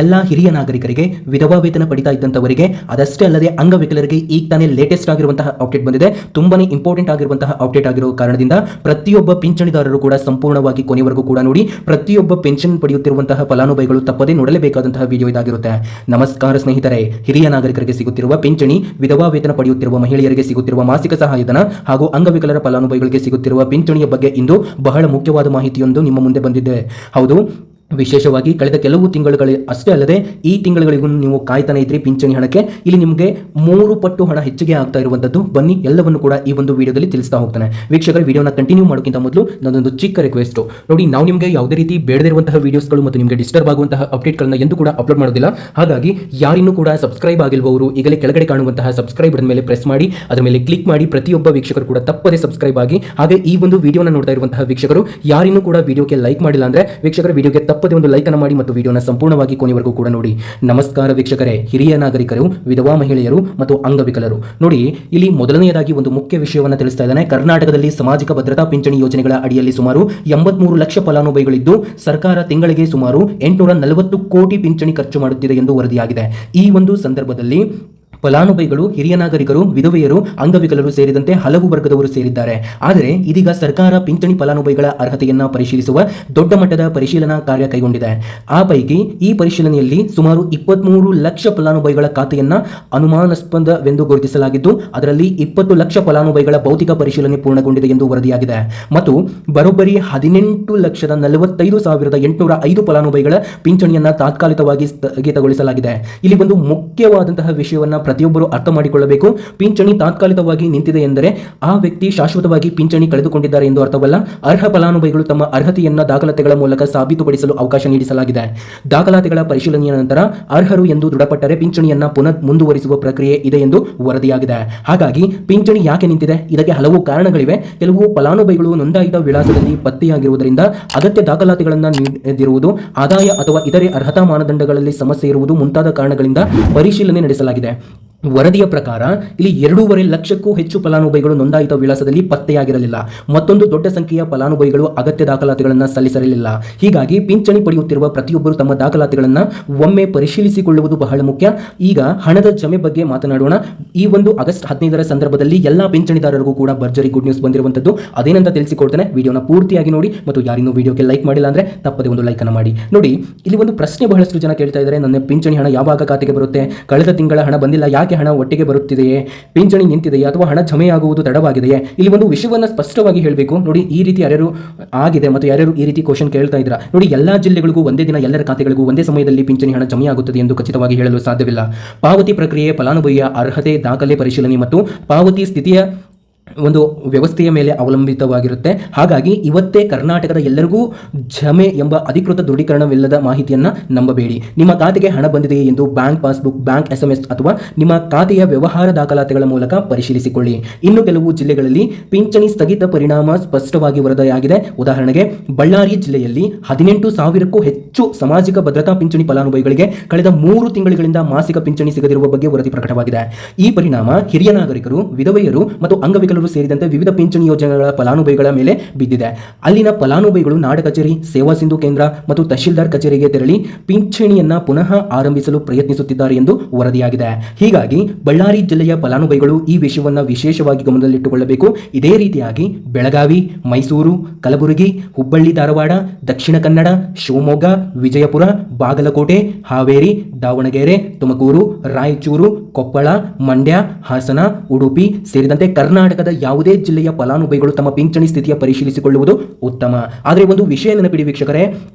ಎಲ್ಲ ಹಿರಿಯ ನಾಗರಿಕರಿಗೆ ವಿಧವಾ ವೇತನ ಪಡಿತಾ ಇದ್ದಂಥವರಿಗೆ ಅದಷ್ಟೇ ಅಲ್ಲದೆ ಅಂಗವಿಕಲರಿಗೆ ಈಗ ತಾನೇ ಲೇಟೆಸ್ಟ್ ಆಗಿರುವಂತಹ ಅಪ್ಡೇಟ್ ಬಂದಿದೆ. ತುಂಬಾನೇ ಇಂಪಾರ್ಟೆಂಟ್ ಆಗಿರುವಂತಹ ಅಪ್ಡೇಟ್ ಆಗಿರೋ ಕಾರಣದಿಂದ ಪ್ರತಿಯೊಬ್ಬ ಪಿಂಚಣಿದಾರರು ಕೂಡ ಸಂಪೂರ್ಣವಾಗಿ ಕೊನೆವರೆಗೂ ಕೂಡ ನೋಡಿ. ಪ್ರತಿಯೊಬ್ಬ ಪೆನ್ಷನ್ ಪಡೆಯುತ್ತಿರುವಂತಹ ಫಲಾನುಭವಿಗಳು ತಪ್ಪದೇ ನೋಡಲೇಬೇಕಾದಂತಹ ವಿಡಿಯೋ ಇದಾಗಿರುತ್ತೆ. ನಮಸ್ಕಾರ ಸ್ನೇಹಿತರೆ, ಹಿರಿಯ ನಾಗರಿಕರಿಗೆ ಸಿಗುತ್ತಿರುವ ಪಿಂಚಣಿ, ವಿಧವಾ ವೇತನ ಪಡೆಯುತ್ತಿರುವ ಮಹಿಳೆಯರಿಗೆ ಸಿಗುತ್ತಿರುವ ಮಾಸಿಕ ಸಹಾಯಧನ ಹಾಗೂ ಅಂಗವಿಕಲರ ಫಲಾನುಭವಿಗಳಿಗೆ ಸಿಗುತ್ತಿರುವ ಪಿಂಚಣಿಯ ಬಗ್ಗೆ ಇಂದು ಬಹಳ ಮುಖ್ಯವಾದ ಮಾಹಿತಿಯೊಂದು ನಿಮ್ಮ ಮುಂದೆ ಬಂದಿದೆ. ಹೌದು, ವಿಶೇಷವಾಗಿ ಕಳೆದ ಕೆಲವು ತಿಂಗಳುಗಳು ಅಷ್ಟೇ ಅಲ್ಲದೆ ಈ ತಿಂಗಳುಗಳಿಗೂ ನೀವು ಕಾಯ್ತಾನೆ ಇದ್ರಿ ಪಿಂಚಣಿ ಹಣಕ್ಕೆ. ಇಲ್ಲಿ ನಿಮಗೆ 3 ಪಟ್ಟು ಹಣ ಹೆಚ್ಚಿಗೆ ಆಗ್ತಾ ಇರುವಂತದ್ದು. ಬನ್ನಿ ಎಲ್ಲವನ್ನು ಕೂಡ ಈ ಒಂದು ವಿಡಿಯೋದಲ್ಲಿ ತಿಳಿಸ್ತಾ ಹೋಗ್ತಾನೆ. ವೀಕ್ಷಕರ, ವಿಡಿಯೋನ ಕಂಟಿನ್ಯೂ ಮಾಡೋಕ್ಕಿಂತ ಮೊದಲು ನನ್ನೊಂದು ಚಿಕ್ಕ ರಿಕ್ವೆಸ್ಟ್ ನೋಡಿ, ನಾವು ನಿಮಗೆ ಯಾವುದೇ ರೀತಿ ಬೇಡದಿರುವಂತಹ ವಿಡಿಯೋಸ್ಗಳು ಮತ್ತು ನಿಮಗೆ ಡಿಸ್ಟರ್ಬ್ ಆಗುವಂತಹ ಅಪ್ಡೇಟ್ಗಳನ್ನ ಎಂದು ಕೂಡ ಅಪ್ಲೋಡ್ ಮಾಡೋದಿಲ್ಲ. ಹಾಗಾಗಿ ಯಾರಿನ್ನೂ ಕೂಡ ಸಬ್ಸ್ಕ್ರೈಬ್ ಆಗಿಲ್ವವರು ಈಗಲೇ ಕೆಳಗಡೆ ಕಾಣುವಂತಹ ಸಬ್ಸ್ಕ್ರೈಬ್ ಮೇಲೆ ಪ್ರೆಸ್ ಮಾಡಿ, ಅದರ ಮೇಲೆ ಕ್ಲಿಕ್ ಮಾಡಿ. ಪ್ರತಿಯೊಬ್ಬ ವೀಕ್ಷಕರು ಕೂಡ ತಪ್ಪದೇ ಸಬ್ಸ್ಕ್ರೈಬ್ ಆಗಿ. ಹಾಗೆ ಈ ಒಂದು ವಿಡಿಯೋನ ನೋಡ್ತಾ ಇರುವಂತಹ ವೀಕ್ಷಕರು ಯಾರಿನ್ನೂ ಕೂಡ ವಿಡಿಯೋಗೆ ಲೈಕ್ ಮಾಡಿಲ್ಲ ಅಂದ್ರೆ ವೀಕ್ಷಕರ ವಿಡಿಯೋಗೆ ತಪ್ಪದೇ ಒಂದು ಲೈಕ್ ಅನ್ನು ಮಾಡಿ ಮತ್ತು ವಿಡಿಯೋನ ಸಂಪೂರ್ಣವಾಗಿ ಕೊನೆವರೆಗೂ ಕೂಡ ನೋಡಿ. ನಮಸ್ಕಾರ ವೀಕ್ಷಕರೇ, ಹಿರಿಯ ನಾಗರಿಕರು, ವಿಧವಾ ಮಹಿಳೆಯರು ಮತ್ತು ಅಂಗವಿಕಲರು. ನೋಡಿ, ಇಲ್ಲಿ ಮೊದಲನೆಯದಾಗಿ ಒಂದು ಮುಖ್ಯ ವಿಷಯವನ್ನು ತಿಳಿಸ್ತಾ ಇದ್ದಾನೆ. ಕರ್ನಾಟಕದಲ್ಲಿ ಸಾಮಾಜಿಕ ಭದ್ರತಾ ಪಿಂಚಣಿ ಯೋಜನೆಗಳ ಅಡಿಯಲ್ಲಿ ಸುಮಾರು 83 ಲಕ್ಷ ಫಲಾನುಭವಿಗಳಿದ್ದು ಸರ್ಕಾರ ತಿಂಗಳಿಗೆ ಸುಮಾರು 840 ಕೋಟಿ ಪಿಂಚಣಿ ಖರ್ಚು ಮಾಡುತ್ತಿದೆ ಎಂದು ವರದಿಯಾಗಿದೆ. ಈ ಒಂದು ಸಂದರ್ಭದಲ್ಲಿ ಫಲಾನುಭವಿಗಳು ಹಿರಿಯ ನಾಗರಿಕರು, ವಿಧವೆಯರು, ಅಂಗವಿಕಲರು ಸೇರಿದಂತೆ ಹಲವು ವರ್ಗದವರು ಸೇರಿದ್ದಾರೆ. ಆದರೆ ಇದೀಗ ಸರ್ಕಾರ ಪಿಂಚಣಿ ಫಲಾನುಭವಿಗಳ ಅರ್ಹತೆಯನ್ನ ಪರಿಶೀಲಿಸುವ ದೊಡ್ಡ ಮಟ್ಟದ ಪರಿಶೀಲನಾ ಕಾರ್ಯ ಕೈಗೊಂಡಿದೆ. ಆ ಪೈಕಿ ಈ ಪರಿಶೀಲನೆಯಲ್ಲಿ ಸುಮಾರು 23 ಲಕ್ಷ ಫಲಾನುಭವಿಗಳ ಖಾತೆಯನ್ನ ಅನುಮಾನಾಸ್ಪದವೆಂದು ಗುರುತಿಸಲಾಗಿದ್ದು ಅದರಲ್ಲಿ 20 ಲಕ್ಷ ಫಲಾನುಭವಿಗಳ ಭೌತಿಕ ಪರಿಶೀಲನೆ ಪೂರ್ಣಗೊಂಡಿದೆ ಎಂದು ವರದಿಯಾಗಿದೆ. ಮತ್ತು ಬರೋಬ್ಬರಿ 18,45,805 ಫಲಾನುಭವಿಗಳ ಪಿಂಚಣಿಯನ್ನ ತಾತ್ಕಾಲಿಕವಾಗಿ ಸ್ಥಗಿತಗೊಳಿಸಲಾಗಿದೆ. ಇಲ್ಲಿ ಒಂದು ಮುಖ್ಯವಾದಂತಹ ವಿಷಯವನ್ನ ಪ್ರತಿಯೊಬ್ಬರು ಅರ್ಥ ಮಾಡಿಕೊಳ್ಳಬೇಕು. ಪಿಂಚಣಿ ತಾತ್ಕಾಲಿಕವಾಗಿ ನಿಂತಿದೆ ಎಂದರೆ ಆ ವ್ಯಕ್ತಿ ಶಾಶ್ವತವಾಗಿ ಪಿಂಚಣಿ ಕಳೆದುಕೊಂಡಿದ್ದಾರೆ ಎಂದು ಅರ್ಥವಲ್ಲ. ಅರ್ಹ ಫಲಾನುಭವಿಗಳು ತಮ್ಮ ಅರ್ಹತೆಯನ್ನ ದಾಖಲಾತಿಗಳ ಮೂಲಕ ಸಾಬೀತುಪಡಿಸಲು ಅವಕಾಶ ನೀಡಿಸಲಾಗಿದೆ. ದಾಖಲಾತಿಗಳ ಪರಿಶೀಲನೆಯ ನಂತರ ಅರ್ಹರು ಎಂದು ದೃಢಪಟ್ಟರೆ ಪಿಂಚಣಿಯನ್ನ ಪುನಃ ಮುಂದುವರಿಸುವ ಪ್ರಕ್ರಿಯೆ ಇದೆ ಎಂದು ವರದಿಯಾಗಿದೆ. ಹಾಗಾಗಿ ಪಿಂಚಣಿ ಯಾಕೆ ನಿಂತಿದೆ? ಇದಕ್ಕೆ ಹಲವು ಕಾರಣಗಳಿವೆ. ಕೆಲವು ಫಲಾನುಭವಿಗಳು ನೋಂದಾಯಿತ ವಿಳಾಸದಲ್ಲಿ ಪತ್ತೆಯಾಗಿರುವುದರಿಂದ ಅಗತ್ಯ ದಾಖಲಾತಿಗಳನ್ನು ನೀಡದಿರುವುದು, ಆದಾಯ ಅಥವಾ ಇತರೆ ಅರ್ಹತಾ ಮಾನದಂಡಗಳಲ್ಲಿ ಸಮಸ್ಯೆ ಇರುವುದು ಮುಂತಾದ ಕಾರಣಗಳಿಂದ ಪರಿಶೀಲನೆ ನಡೆಸಲಾಗಿದೆ. ವರದಿಯ ಪ್ರಕಾರ ಇಲ್ಲಿ 2.5 ಲಕ್ಷಕ್ಕೂ ಹೆಚ್ಚು ಫಲಾನುಭವಿಗಳು ನೋಂದಾಯಿತ ವಿಳಾಸದಲ್ಲಿ ಪತ್ತೆಯಾಗಿರಲಿಲ್ಲ. ಮತ್ತೊಂದು ದೊಡ್ಡ ಸಂಖ್ಯೆಯ ಫಲಾನುಭವಿಗಳು ಅಗತ್ಯ ದಾಖಲಾತಿಗಳನ್ನು ಸಲ್ಲಿಸಿರಲಿಲ್ಲ. ಹೀಗಾಗಿ ಪಿಂಚಣಿ ಪಡೆಯುತ್ತಿರುವ ಪ್ರತಿಯೊಬ್ಬರು ತಮ್ಮ ದಾಖಲಾತಿಗಳನ್ನು ಒಮ್ಮೆ ಪರಿಶೀಲಿಸಿಕೊಳ್ಳುವುದು ಬಹಳ ಮುಖ್ಯ. ಈಗ ಹಣದ ಜಮೆ ಬಗ್ಗೆ ಮಾತನಾಡೋಣ. ಈ ಒಂದು ಆಗಸ್ಟ್ 15ರ ಸಂದರ್ಭದಲ್ಲಿ ಎಲ್ಲಾ ಪಿಂಚಣಿದಾರರಿಗೂ ಕೂಡ ಭರ್ಜರಿ ಗುಡ್ ನ್ಯೂಸ್ ಬಂದಿರುವಂತದ್ದು. ಅದೇನಂತ ತಿಳಿಸಿಕೊಡ್ತೇನೆ. ವಿಡಿಯೋನ ಪೂರ್ತಿಯಾಗಿ ನೋಡಿ ಮತ್ತು ಯಾರಿನ್ನೂ ವಿಡಿಯೋಗೆ ಲೈಕ್ ಮಾಡಿಲ್ಲ ಅಂದ್ರೆ ತಪ್ಪದೆ ಒಂದು ಲೈಕ್ ಅನ್ನು ಮಾಡಿ. ನೋಡಿ, ಇಲ್ಲಿ ಒಂದು ಪ್ರಶ್ನೆ ಬಹಳಷ್ಟು ಜನ ಕೇಳ್ತಾ ಇದ್ದಾರೆ, ನನ್ನ ಪಿಂಚಣಿ ಹಣ ಯಾವಾಗ ಖಾತೆಗೆ ಬರುತ್ತೆ? ಕಳೆದ ತಿಂಗಳ ಹಣ ಬಂದಿಲ್ಲ, ಯಾಕೆ ಹಣ ಒಟ್ಟಿಗೆ ಬರುತ್ತಿದೆಯೇ? ಪಿಂಚಣಿ ನಿಂತಿದೆಯೇ ಅಥವಾ ಹಣ ಜಮೆಯಾಗುವುದು ತಡವಾಗಿದೆಯೇ? ಇಲ್ಲಿ ಒಂದು ವಿಷಯವನ್ನು ಸ್ಪಷ್ಟವಾಗಿ ಹೇಳಬೇಕು. ನೋಡಿ, ಈ ರೀತಿ ಯಾರ್ಯಾರು ಆಗಿದೆ ಮತ್ತು ಯಾರ್ಯಾರು ಈ ರೀತಿ ಕ್ವಶನ್ ಕೇಳ್ತಾ ಇದ್ರ, ನೋಡಿ, ಎಲ್ಲಾ ಜಿಲ್ಲೆಗಳಿಗೂ ಒಂದೇ ದಿನ ಎಲ್ಲರ ಖಾತೆಗಳಿಗೂ ಒಂದೇ ಸಮಯದಲ್ಲಿ ಪಿಂಚಣಿ ಹಣ ಜಮೆಯಾಗುತ್ತದೆ ಎಂದು ಖಚಿತವಾಗಿ ಹೇಳಲು ಸಾಧ್ಯವಿಲ್ಲ. ಪಾವತಿ ಪ್ರಕ್ರಿಯೆ, ಫಲಾನುಭವಿಯ ಅರ್ಹತೆ, ದಾಖಲೆ ಪರಿಶೀಲನೆ ಮತ್ತು ಪಾವತಿ ಸ್ಥಿತಿಯ ಒಂದು ವ್ಯವಸ್ಥೆಯ ಮೇಲೆ ಅವಲಂಬಿತವಾಗಿರುತ್ತೆ. ಹಾಗಾಗಿ ಇವತ್ತೇ ಕರ್ನಾಟಕದ ಎಲ್ಲರಿಗೂ ಜಮೆ ಎಂಬ ಅಧಿಕೃತ ದೃಢೀಕರಣವಿಲ್ಲದ ಮಾಹಿತಿಯನ್ನು ನಂಬಬೇಡಿ. ನಿಮ್ಮ ಖಾತೆಗೆ ಹಣ ಬಂದಿದೆಯೇ ಎಂದು ಬ್ಯಾಂಕ್ ಪಾಸ್ಬುಕ್, ಬ್ಯಾಂಕ್ SMS ಅಥವಾ ನಿಮ್ಮ ಖಾತೆಯ ವ್ಯವಹಾರ ದಾಖಲಾತಿಗಳ ಮೂಲಕ ಪರಿಶೀಲಿಸಿಕೊಳ್ಳಿ. ಇನ್ನು ಕೆಲವು ಜಿಲ್ಲೆಗಳಲ್ಲಿ ಪಿಂಚಣಿ ಸ್ಥಗಿತ ಪರಿಣಾಮ ಸ್ಪಷ್ಟವಾಗಿ ವರದಿಯಾಗಿದೆ. ಉದಾಹರಣೆಗೆ, ಬಳ್ಳಾರಿ ಜಿಲ್ಲೆಯಲ್ಲಿ 18,000ಕ್ಕೂ ಹೆಚ್ಚು ಸಾಮಾಜಿಕ ಭದ್ರತಾ ಪಿಂಚಣಿ ಫಲಾನುಭವಿಗಳಿಗೆ ಕಳೆದ 3 ತಿಂಗಳಿಂದ ಮಾಸಿಕ ಪಿಂಚಣಿ ಸಿಗದಿರುವ ಬಗ್ಗೆ ವರದಿ ಪ್ರಕಟವಾಗಿದೆ. ಈ ಪರಿಣಾಮ ಹಿರಿಯ ನಾಗರಿಕರು, ವಿಧವೆಯರು ಮತ್ತು ಅಂಗವಿಕಲರು ಸೇರಿದಂತೆ ವಿವಿಧ ಪಿಂಚಣಿ ಯೋಜನೆಗಳ ಫಲಾನುಭವಿಗಳ ಮೇಲೆ ಬಿದ್ದಿದೆ. ಅಲ್ಲಿನ ಫಲಾನುಭವಿಗಳು ನಾಡ ಕಚೇರಿ, ಸೇವಾ ಸಿಂಧು ಕೇಂದ್ರ ಮತ್ತು ತಹಶೀಲ್ದಾರ್ ಕಚೇರಿಗೆ ತೆರಳಿ ಪಿಂಚಣಿಯನ್ನ ಪುನಃ ಆರಂಭಿಸಲು ಪ್ರಯತ್ನಿಸುತ್ತಿದ್ದಾರೆ ಎಂದು ವರದಿಯಾಗಿದೆ. ಹೀಗಾಗಿ ಬಳ್ಳಾರಿ ಜಿಲ್ಲೆಯ ಫಲಾನುಭವಿಗಳು ಈ ವಿಷಯವನ್ನು ವಿಶೇಷವಾಗಿ ಗಮನದಲ್ಲಿಟ್ಟುಕೊಳ್ಳಬೇಕು. ಇದೇ ರೀತಿಯಾಗಿ ಬೆಳಗಾವಿ, ಮೈಸೂರು, ಕಲಬುರಗಿ, ಹುಬ್ಬಳ್ಳಿ ಧಾರವಾಡ, ದಕ್ಷಿಣ ಕನ್ನಡ, ಶಿವಮೊಗ್ಗ, ವಿಜಯಪುರ, ಬಾಗಲಕೋಟೆ, ಹಾವೇರಿ, ದಾವಣಗೆರೆ, ತುಮಕೂರು, ರಾಯಚೂರು, ಕೊಪ್ಪಳ, ಮಂಡ್ಯ, ಹಾಸನ, ಉಡುಪಿ ಸೇರಿದಂತೆ ಕರ್ನಾಟಕದ ಯಾವುದೇ ಜಿಲ್ಲೆಯ ಫಲಾನುಭವಿಗಳು ತಮ್ಮ ಪಿಂಚಣಿ ಸ್ಥಿತಿಯ ಪರಿಶೀಲಿಸಿಕೊಳ್ಳುವುದು ಉತ್ತಮ. ಆದರೆ ಒಂದು ವಿಷಯ ನೆನಪಿಡಿ ವೀಕ್ಷಕರೇ,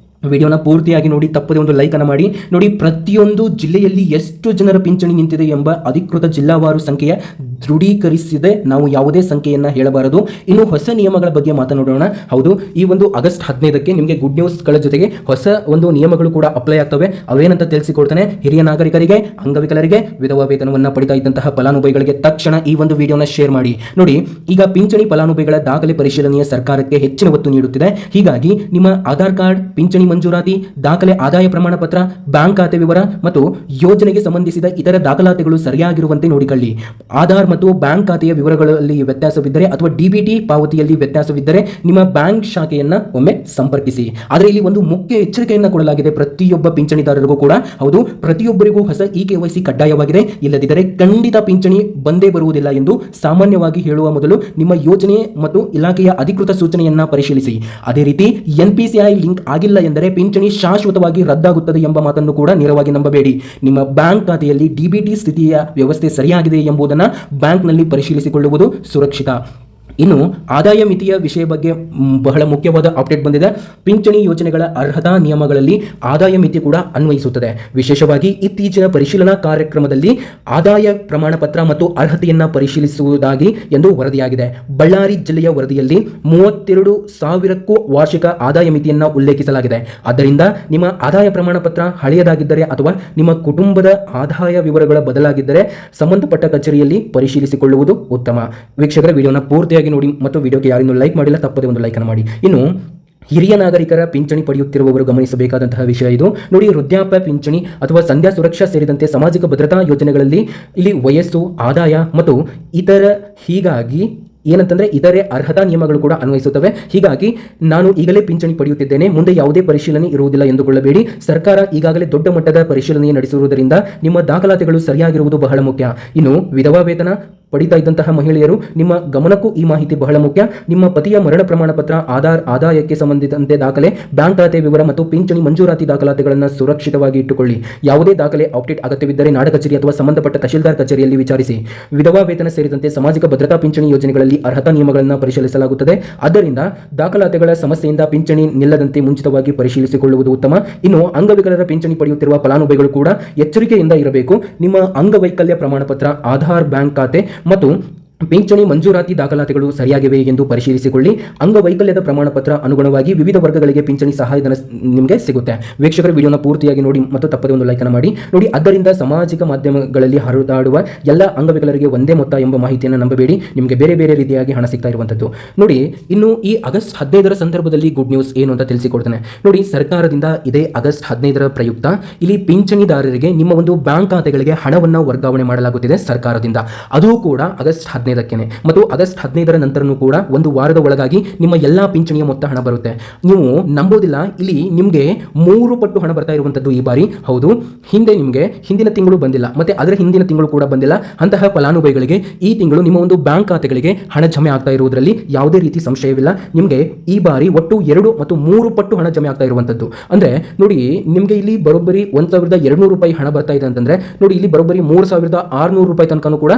ವಿಡಿಯೋನ ಪೂರ್ತಿಯಾಗಿ ನೋಡಿ, ತಪ್ಪದೆ ಒಂದು ಲೈಕ್ ಅನ್ನು ಮಾಡಿ. ನೋಡಿ, ಪ್ರತಿಯೊಂದು ಜಿಲ್ಲೆಯಲ್ಲಿ ಎಷ್ಟು ಜನರ ಪಿಂಚಣಿ ನಿಂತಿದೆ ಎಂಬ ಅಧಿಕೃತ ಜಿಲ್ಲಾವಾರು ಸಂಖ್ಯೆಯ ದೃಢೀಕರಿಸಿದೆ. ನಾವು ಯಾವುದೇ ಸಂಖ್ಯೆಯನ್ನು ಹೇಳಬಾರದು. ಇನ್ನು ಹೊಸ ನಿಯಮಗಳ ಬಗ್ಗೆ ಮಾತನಾಡೋಣ. ಹೌದು, ಈ ಒಂದು ಆಗಸ್ಟ್ 15ಕ್ಕೆ ನಿಮಗೆ ಗುಡ್ ನ್ಯೂಸ್ಗಳ ಜೊತೆಗೆ ಹೊಸ ಒಂದು ನಿಯಮಗಳು ಕೂಡ ಅಪ್ಲೈ ಆಗ್ತವೆ. ಅವೇನಂತ ತಿಳಿಸಿಕೊಡ್ತಾನೆ. ಹಿರಿಯ ನಾಗರಿಕರಿಗೆ, ಅಂಗವಿಕಲರಿಗೆ, ವಿಧವಾ ವೇತನವನ್ನು ಪಡಿತಾ ಇದ್ದಂತಹ ಫಲಾನುಭವಿಗಳಿಗೆ ತಕ್ಷಣ ಈ ಒಂದು ವಿಡಿಯೋನ ಶೇರ್ ಮಾಡಿ. ನೋಡಿ, ಈಗ ಪಿಂಚಣಿ ಫಲಾನುಭವಿಗಳ ದಾಖಲೆ ಪರಿಶೀಲನೆಯ ಸರ್ಕಾರಕ್ಕೆ ಹೆಚ್ಚಿನ ಒತ್ತು ನೀಡುತ್ತಿದೆ. ಹೀಗಾಗಿ ನಿಮ್ಮ ಆಧಾರ್ ಕಾರ್ಡ್, ಪಿಂಚಣಿ ಮಂಜೂರಾತಿ ದಾಖಲೆ, ಆದಾಯ ಪ್ರಮಾಣ ಪತ್ರ, ಬ್ಯಾಂಕ್ ಖಾತೆ ವಿವರ ಮತ್ತು ಯೋಜನೆಗೆ ಸಂಬಂಧಿಸಿದ ಇತರ ದಾಖಲಾತಿಗಳು ಸರಿಯಾಗಿರುವಂತೆ ನೋಡಿಕೊಳ್ಳಿ. ಆಧಾರ್ ಮತ್ತು ಬ್ಯಾಂಕ್ ಖಾತೆಯ ವಿವರಗಳಲ್ಲಿ ವ್ಯತ್ಯಾಸವಿದ್ದರೆ ಅಥವಾ ಡಿಬಿಟಿ ಪಾವತಿಯಲ್ಲಿ ವ್ಯತ್ಯಾಸವಿದ್ದರೆ ನಿಮ್ಮ ಬ್ಯಾಂಕ್ ಶಾಖೆಯನ್ನ ಒಮ್ಮೆ ಸಂಪರ್ಕಿಸಿ. ಆದರೆ ಇಲ್ಲಿ ಒಂದು ಮುಖ್ಯ ಎಚ್ಚರಿಕೆಯನ್ನು ಕೊಡಲಾಗಿದೆ ಪ್ರತಿಯೊಬ್ಬ ಪಿಂಚಣಿದಾರರಿಗೂ ಕೂಡ. ಹೌದು, ಪ್ರತಿಯೊಬ್ಬರಿಗೂ ಹೊಸ KYC ಕಡ್ಡಾಯವಾಗಿದೆ. ಇಲ್ಲದಿದ್ದರೆ ಖಂಡಿತ ಪಿಂಚಣಿ ಬಂದೇ ಬರುವುದಿಲ್ಲ ಎಂದು ಸಾಮಾನ್ಯವಾಗಿ ಹೇಳುವ ಮೊದಲು ನಿಮ್ಮ ಯೋಜನೆ ಮತ್ತು ಇಲಾಖೆಯ ಅಧಿಕೃತ ಸೂಚನೆಯನ್ನ ಪರಿಶೀಲಿಸಿ. ಅದೇ ರೀತಿ NPCI ಲಿಂಕ್ ಆಗಿಲ್ಲ ಎಂದರೆ ಪಿಂಚಣಿ ಶಾಶ್ವತವಾಗಿ ರದ್ದಾಗುತ್ತದೆ ಎಂಬ ಮಾತನ್ನು ಕೂಡ ನೇರವಾಗಿ ನಂಬಬೇಡಿ. ನಿಮ್ಮ ಬ್ಯಾಂಕ್ ಖಾತೆಯಲ್ಲಿ ಡಿಬಿಟಿ ಸ್ಥಿತಿಯ ವ್ಯವಸ್ಥೆ ಸರಿಯಾಗಿದೆ ಎಂಬುದನ್ನು ಬ್ಯಾಂಕ್ನಲ್ಲಿ ಪರಿಶೀಲಿಸಿಕೊಳ್ಳುವುದು ಸುರಕ್ಷಿತ. ಇನ್ನು ಆದಾಯ ಮಿತಿಯ ವಿಷಯ ಬಗ್ಗೆ ಬಹಳ ಮುಖ್ಯವಾದ ಅಪ್ಡೇಟ್ ಬಂದಿದೆ. ಪಿಂಚಣಿ ಯೋಜನೆಗಳ ಅರ್ಹತಾ ನಿಯಮಗಳಲ್ಲಿ ಆದಾಯ ಮಿತಿ ಕೂಡ ಅನ್ವಯಿಸುತ್ತದೆ. ವಿಶೇಷವಾಗಿ ಇತ್ತೀಚಿನ ಪರಿಶೀಲನಾ ಕಾರ್ಯಕ್ರಮದಲ್ಲಿ ಆದಾಯ ಪ್ರಮಾಣ ಪತ್ರ ಮತ್ತು ಅರ್ಹತೆಯನ್ನ ಪರಿಶೀಲಿಸುವುದಾಗಿ ಎಂದು ವರದಿಯಾಗಿದೆ. ಬಳ್ಳಾರಿ ಜಿಲ್ಲೆಯ ವರದಿಯಲ್ಲಿ 32,000ಕ್ಕೂ ವಾರ್ಷಿಕ ಆದಾಯ ಮಿತಿಯನ್ನ ಉಲ್ಲೇಖಿಸಲಾಗಿದೆ. ಆದ್ದರಿಂದ ನಿಮ್ಮ ಆದಾಯ ಪ್ರಮಾಣ ಪತ್ರ ಹಳೆಯದಾಗಿದ್ದರೆ ಅಥವಾ ನಿಮ್ಮ ಕುಟುಂಬದ ಆದಾಯ ವಿವರಗಳ ಬದಲಾಗಿದ್ದರೆ ಸಂಬಂಧಪಟ್ಟ ಕಚೇರಿಯಲ್ಲಿ ಪರಿಶೀಲಿಸಿಕೊಳ್ಳುವುದು ಉತ್ತಮ. ವೀಕ್ಷಕರ, ವಿಡಿಯೋನ ಪೂರ್ತಿಯಾಗಿ ನೋಡಿ ಮತ್ತು ವಿಡಿಯೋಗೆ ಯಾರಿನ್ನೂ ಲೈಕ್ ಮಾಡಿಲ್ಲ ತಪ್ಪದೆ ಒಂದು ಲೈಕ್ ಅನ್ನು ಮಾಡಿ. ಇನ್ನು ಹಿರಿಯ ನಾಗರಿಕರ ಪಿಂಚಣಿ ಪಡೆಯುತ್ತಿರುವವರು ಗಮನಿಸಬೇಕಾದಂತಹ ವಿಷಯ ಇದು. ನೋಡಿ, ವೃದ್ಧಾಪ್ಯ ಪಿಂಚಣಿ ಅಥವಾ ಸಂಧ್ಯಾ ಸುರಕ್ಷಾ ಸೇರಿದಂತೆ ಸಾಮಾಜಿಕ ಭದ್ರತಾ ಯೋಜನೆಗಳಲ್ಲಿ ಇಲ್ಲಿ ವಯಸ್ಸು, ಆದಾಯ ಮತ್ತು ಹೀಗಾಗಿ ಏನಂತಂದ್ರೆ ಇತರೆ ಅರ್ಹತಾ ನಿಯಮಗಳು ಕೂಡ ಅನ್ವಯಿಸುತ್ತವೆ. ಹೀಗಾಗಿ ನಾನು ಈಗಲೇ ಪಿಂಚಣಿ ಪಡೆಯುತ್ತಿದ್ದೇನೆ, ಮುಂದೆ ಯಾವುದೇ ಪರಿಶೀಲನೆ ಇರುವುದಿಲ್ಲ ಎಂದುಕೊಳ್ಳಬೇಡಿ. ಸರ್ಕಾರ ಈಗಾಗಲೇ ದೊಡ್ಡ ಮಟ್ಟದ ಪರಿಶೀಲನೆ ನಡೆಸಿರುವುದರಿಂದ ನಿಮ್ಮ ದಾಖಲಾತಿಗಳು ಸರಿಯಾಗಿರುವುದು ಬಹಳ ಮುಖ್ಯ. ಇನ್ನು ವಿಧವಾ ವೇತನ ಪಡಿತಾ ಇದ್ದಂತಹ ಮಹಿಳೆಯರು, ನಿಮ್ಮ ಗಮನಕ್ಕೂ ಈ ಮಾಹಿತಿ ಬಹಳ ಮುಖ್ಯ. ನಿಮ್ಮ ಪತಿಯ ಮರಣ ಪ್ರಮಾಣ ಪತ್ರ, ಆದಾಯಕ್ಕೆ ಸಂಬಂಧಿಸಿದಂತೆ ದಾಖಲೆ, ಬ್ಯಾಂಕ್ ಖಾತೆ ವಿವರ ಮತ್ತು ಪಿಂಚಣಿ ಮಂಜೂರಾತಿ ದಾಖಲಾತಿಗಳನ್ನು ಸುರಕ್ಷಿತವಾಗಿ ಇಟ್ಟುಕೊಳ್ಳಿ. ಯಾವುದೇ ದಾಖಲೆ ಅಪ್ಡೇಟ್ ಅಗತ್ಯವಿದ್ದರೆ ನಾಡ ಕಚೇರಿ ಅಥವಾ ಸಂಬಂಧಪಟ್ಟ ತಹಶೀಲ್ದಾರ್ ಕಚೇರಿಯಲ್ಲಿ ವಿಚಾರಿಸಿ. ವಿಧವಾ ವೇತನ ಸೇರಿದಂತೆ ಸಾಮಾಜಿಕ ಭದ್ರತಾ ಪಿಂಚಣಿ ಯೋಜನೆಗಳಲ್ಲಿ ಅರ್ಹತಾ ನಿಯಮಗಳನ್ನು ಪರಿಶೀಲಿಸಲಾಗುತ್ತದೆ. ಆದ್ದರಿಂದ ದಾಖಲಾತಿಗಳ ಸಮಸ್ಯೆಯಿಂದ ಪಿಂಚಣಿ ನಿಲ್ಲದಂತೆ ಮುಂಚಿತವಾಗಿ ಪರಿಶೀಲಿಸಿಕೊಳ್ಳುವುದು ಉತ್ತಮ. ಇನ್ನು ಅಂಗವಿಕಲರ ಪಿಂಚಣಿ ಪಡೆಯುತ್ತಿರುವ ಫಲಾನುಭವಿಗಳು ಕೂಡ ಎಚ್ಚರಿಕೆಯಿಂದ ಇರಬೇಕು. ನಿಮ್ಮ ಅಂಗವೈಕಲ್ಯ ಪ್ರಮಾಣ ಪತ್ರ, ಆಧಾರ್, ಬ್ಯಾಂಕ್ ಖಾತೆ ಮತ್ತು ಪಿಂಚಣಿ ಮಂಜೂರಾತಿ ದಾಖಲಾತಿಗಳು ಸರಿಯಾಗಿವೆ ಎಂದು ಪರಿಶೀಲಿಸಿಕೊಳ್ಳಿ. ಅಂಗವೈಕಲ್ಯದ ಪ್ರಮಾಣ ಪತ್ರ ಅನುಗುಣವಾಗಿ ವಿವಿಧ ವರ್ಗಗಳಿಗೆ ಪಿಂಚಣಿ ಸಹಾಯಧನ ನಿಮಗೆ ಸಿಗುತ್ತೆ. ವೀಕ್ಷಕರ, ವಿಡಿಯೋನ ಪೂರ್ತಿಯಾಗಿ ನೋಡಿ ಮತ್ತು ತಪ್ಪದೆ ಒಂದು ಲೈಕ್ ಅನ್ನು ಮಾಡಿ. ನೋಡಿ, ಆದ್ದರಿಂದ ಸಾಮಾಜಿಕ ಮಾಧ್ಯಮಗಳಲ್ಲಿ ಹರಿದಾಡುವ ಎಲ್ಲ ಅಂಗವಿಕಲರಿಗೆ ಒಂದೇ ಮೊತ್ತ ಎಂಬ ಮಾಹಿತಿಯನ್ನು ನಂಬಬೇಡಿ. ನಿಮಗೆ ಬೇರೆ ಬೇರೆ ರೀತಿಯಾಗಿ ಹಣ ಸಿಗ್ತಾ ಇರುವಂಥದ್ದು. ನೋಡಿ, ಇನ್ನು ಈ ಆಗಸ್ಟ್ 15ರ ಸಂದರ್ಭದಲ್ಲಿ ಗುಡ್ ನ್ಯೂಸ್ ಏನು ಅಂತ ತಿಳಿಸಿಕೊಡ್ತೇನೆ. ನೋಡಿ, ಸರ್ಕಾರದಿಂದ ಇದೇ ಆಗಸ್ಟ್ 15ರ ಪ್ರಯುಕ್ತ ಇಲ್ಲಿ ಪಿಂಚಣಿದಾರರಿಗೆ ನಿಮ್ಮ ಒಂದು ಬ್ಯಾಂಕ್ ಖಾತೆಗಳಿಗೆ ಹಣವನ್ನು ವರ್ಗಾವಣೆ ಮಾಡಲಾಗುತ್ತಿದೆ ಸರ್ಕಾರದಿಂದ. ಅದು ಕೂಡ ಆಗಸ್ಟ್ 15 ಮತ್ತು ಆಗಸ್ಟ್ 15ರ ನಂತರನೂ ಕೂಡ ಒಂದು ವಾರದ ಒಳಗಾಗಿ ನಿಮ್ಮ ಎಲ್ಲಾ ಪಿಂಚಣಿಯ ಮೊತ್ತ ಹಣ ಬರುತ್ತೆ. ನೀವು ನಂಬೋದಿಲ್ಲ, ಇಲ್ಲಿ ನಿಮಗೆ 3 ಪಟ್ಟು ಹಣ ಬರ್ತಾ ಇರುವಂತದ್ದು ಈ ಬಾರಿ. ಹೌದು, ನಿಮಗೆ ಹಿಂದಿನ ತಿಂಗಳು ಬಂದಿಲ್ಲ ಮತ್ತೆ ಅದರ ಹಿಂದಿನ ತಿಂಗಳು ಕೂಡ ಬಂದಿಲ್ಲ. ಅಂತಹ ಫಲಾನುಭವಿಗಳಿಗೆ ಈ ತಿಂಗಳು ನಿಮ್ಮ ಒಂದು ಬ್ಯಾಂಕ್ ಖಾತೆಗಳಿಗೆ ಹಣ ಜಮೆ ಆಗ್ತಾ ಇರುವುದರಲ್ಲಿ ಯಾವುದೇ ರೀತಿ ಸಂಶಯವಿಲ್ಲ. ನಿಮಗೆ ಈ ಬಾರಿ ಒಟ್ಟು 2 ಮತ್ತು 3 ಪಟ್ಟು ಹಣ ಜಮೆ ಆಗ್ತಾ ಇರುವಂತದ್ದು. ಅಂದ್ರೆ ನೋಡಿ, ನಿಮಗೆ ಇಲ್ಲಿ ಬರೋಬ್ಬರಿ 1,200 ರೂಪಾಯಿ ಹಣ ಬರ್ತಾ ಇದೆ ಅಂತಂದ್ರೆ ನೋಡಿ, ಇಲ್ಲಿ ಬರೋಬ್ಬರಿ 3,600 ರೂಪಾಯಿ ತನಕನೂ ಕೂಡ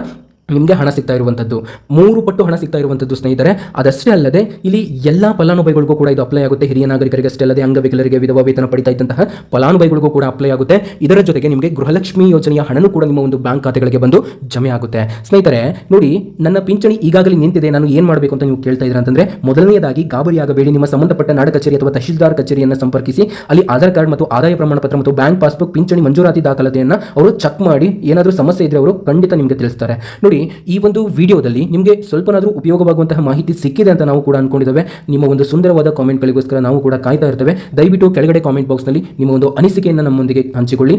ನಿಮಗೆ ಹಣ ಸಿಗ್ತಾ ಇರುವಂಥದ್ದು. 3 ಪಟ್ಟು ಹಣ ಸಿಗ್ತಾ ಇರುವಂಥದ್ದು ಸ್ನೇಹಿತರೆ. ಅದಷ್ಟೇ ಅಲ್ಲದೆ ಇಲ್ಲಿ ಎಲ್ಲಾ ಫಲಾನುಭವಿಗಳಿಗೂ ಕೂಡ ಇದು ಅಪ್ಲೈ ಆಗುತ್ತೆ. ಹಿರಿಯ ನಾಗರಿಕರಿಗೆ ಅಷ್ಟೇ ಅಲ್ಲದೆ ಅಂಗವಿಕಲರಿಗೆ, ವಿಧವಾ ವೇತನ ಪಡಿತಾ ಇದ್ದಂತಹ ಫಲಾನುಭವಿಗಳಿಗೂ ಕೂಡ ಅಪ್ಲೈ ಆಗುತ್ತೆ. ಇದರ ಜೊತೆಗೆ ನಿಮಗೆ ಗೃಹಲಕ್ಷ್ಮಿ ಯೋಜನೆಯ ಹಣನೂ ಕೂಡ ನಿಮ್ಮ ಒಂದು ಬ್ಯಾಂಕ್ ಖಾತೆಗಳಿಗೆ ಬಂದು ಜಮೆ ಆಗುತ್ತೆ. ಸ್ನೇಹಿತರೆ ನೋಡಿ, ನನ್ನ ಪಿಂಚಣಿ ಈಗಾಗಲೇ ನಿಂತಿದೆ, ನಾನು ಏನು ಮಾಡಬೇಕು ಅಂತ ನೀವು ಕೇಳ್ತಾ ಇದ್ದೀರಾ ಅಂತಂದ್ರೆ, ಮೊದಲನೆಯದಾಗಿ ಗಾಬರಿಯಾಗಬೇಡಿ. ನಿಮ್ಮ ಸಂಬಂಧಪಟ್ಟ ನಾಡ ಕಚೇರಿ ಅಥವಾ ತಹಶೀಲ್ದಾರ್ ಕಚೇರಿಯನ್ನು ಸಂಪರ್ಕಿಸಿ. ಅಲ್ಲಿ ಆಧಾರ್ ಕಾರ್ಡ್ ಮತ್ತು ಆದಾಯ ಪ್ರಮಾಣ ಪತ್ರ ಮತ್ತು ಬ್ಯಾಂಕ್ ಪಾಸ್ಬುಕ್, ಪಿಂಚಣಿ ಮಂಜೂರಾತಿ ದಾಖಲಾತಿಯನ್ನು ಅವರು ಚೆಕ್ ಮಾಡಿ ಏನಾದರೂ ಸಮಸ್ಯೆ ಇದ್ರೆ ಅವರು ಖಂಡಿತ ನಿಮಗೆ ತಿಳಿಸ್ತಾರೆ. ನೋಡಿ, ಈ ಒಂದು ವಿಡಿಯೋದಲ್ಲಿ ನಿಮಗೆ ಸ್ವಲ್ಪನಾದರೂ ಉಪಯೋಗವಾಗುವಂತಹ ಮಾಹಿತಿ ಸಿಕ್ಕಿದೆ ಅಂತ ನಾವು ಕೂಡ ಅನ್ಕೊಂಡಿದ್ದೇವೆ. ನಿಮ್ಮ ಒಂದು ಸುಂದರವಾದ ಕಾಮೆಂಟ್ಗಳಿಗೋಸ್ಕರ ನಾವು ಕೂಡ ಕಾಯ್ತಾ ಇರ್ತೇವೆ. ದಯವಿಟ್ಟು ಕೆಳಗಡೆ ಕಾಮೆಂಟ್ ಬಾಕ್ಸ್ನಲ್ಲಿ ನಿಮ್ಮ ಒಂದು ಅನಿಸಿಕೆಯನ್ನು ನಮ್ಮೊಂದಿಗೆ ಹಂಚಿಕೊಳ್ಳಿ.